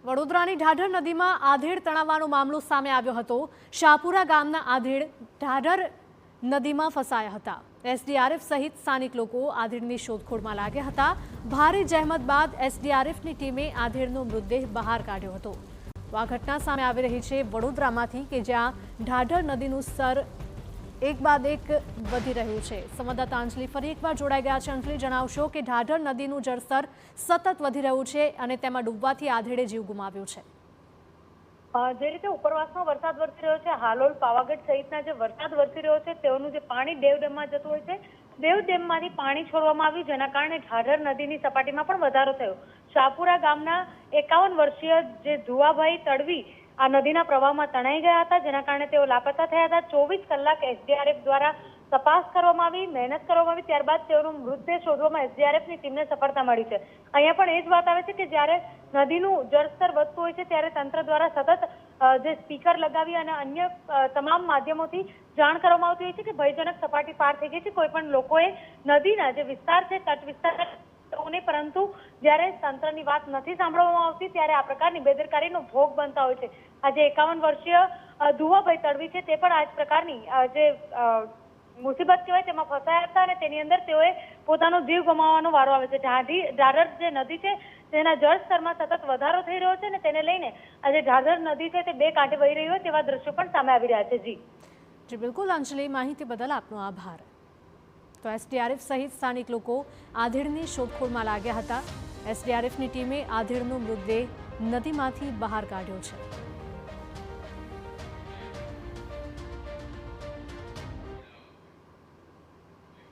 વડોદરાની ઢાઢર નદીમાં આધેડ તણાવવાનો મામલો સામે આવ્યો હતો। શાહપુરા ગામના આધેડ ઢાઢર નદીમાં ફસાયા હતા। એસડીઆરએફ સહિત સ્થાનિક લોકો આધેડની શોધખોળમાં લાગ્યા હતા। ભારે જહેમત બાદ એસડીઆરએફની ટીમે આધેડનો મૃતદેહ બહાર કાઢ્યો હતો। આ ઘટના સામે આવી રહી છે વડોદરામાંથી કે જ્યાં ઢાઢર નદીનું સ્તર એક બાદ એક વધી રહ્યું છે। સંવાદદાતા અંજલિ ફરી એકવાર જોડાઈ ગયા છે। અંજલિ, જણાવશો કે ઢાઢર નદીનું જળસ્તર સતત વધી રહ્યું છે અને તેમાં ડૂબવાથી આધેડે જીવ ગુમાવ્યો છે। જે રીતે ઉપરવાસમાં વરસાદ વરસી રહ્યો છે, હાલોલ, પાવાગઢ સહિતના જે વરસાદ વરસી રહ્યો છે તેઓનું જે પાણી દેવ ડેમમાં જતું હોય છે, દેવ ડેમમાંથી પાણી છોડવામાં આવ્યું, જેના કારણે ઢાઢર નદીની સપાટીમાં પણ વધારો થયો। શાહપુરા ગામના 51 વર્ષીય જે ધુવાભાઈ તડવી આ નદીના પ્રવાહમાં તણાઈ ગયા હતા, જેના કારણે તેઓ લાપતા થયા હતા। 24 કલાક એસડીઆરએફ દ્વારા તપાસ કરવામાં આવી, મહેનત કરવામાં આવી, ત્યારબાદ તેઓનો મૃતદેહ શોધવામાં એસડીઆરએફની ટીમને સફળતા મળી છે। અહીંયા પણ એ જ વાત આવે છે કે જ્યારે નદીનું જળસ્તર વધતું હોય છે ત્યારે તંત્ર દ્વારા સતત જે સ્પીકર લગાવી અને અન્ય તમામ માધ્યમોથી જાણ કરવામાં આવતી હોય છે કે ભયજનક સપાટી પાર થઈ ગઈ છે। કોઈ પણ લોકોએ નદીના જે વિસ્તાર છે, તટ વિસ્તાર, પરંતુ જ્યારે તંત્રની વાત નથી સાંભળવામાં આવતી ત્યારે આ પ્રકારની બેદરકારીનો ભોગ બનતા હોય છે। આજે 51 વર્ષીય ધુવાભાઈ તડવી છે તે પણ આ જ પ્રકારની જે મુસીબત કહેવાય તેમાં ફસાયા હતા અને તેની અંદર તેઓએ પોતાનો જીવ ગુમાવવાનો વારો આવે છે। ઢાઢર જે નદી છે તેના જળસ્તરમાં સતત વધારો થઈ રહ્યો છે અને તેને લઈને આજે ઢાઢર નદી છે તે બે કાંઠે વહી રહી હોય તેવા દ્રશ્યો પણ સામે આવી રહ્યા છે। જી બિલકુલ અંજલિ, માહિતી બદલ આપનો આભાર। તો એસડીઆરએફ સહિત સ્થાનિક લોકો આધેડની શોધખોળમાં લાગ્યા હતા। એસડીઆરએફની ટીમે આધેડનો મૃતદેહ નદીમાંથી બહાર કાઢ્યો છે।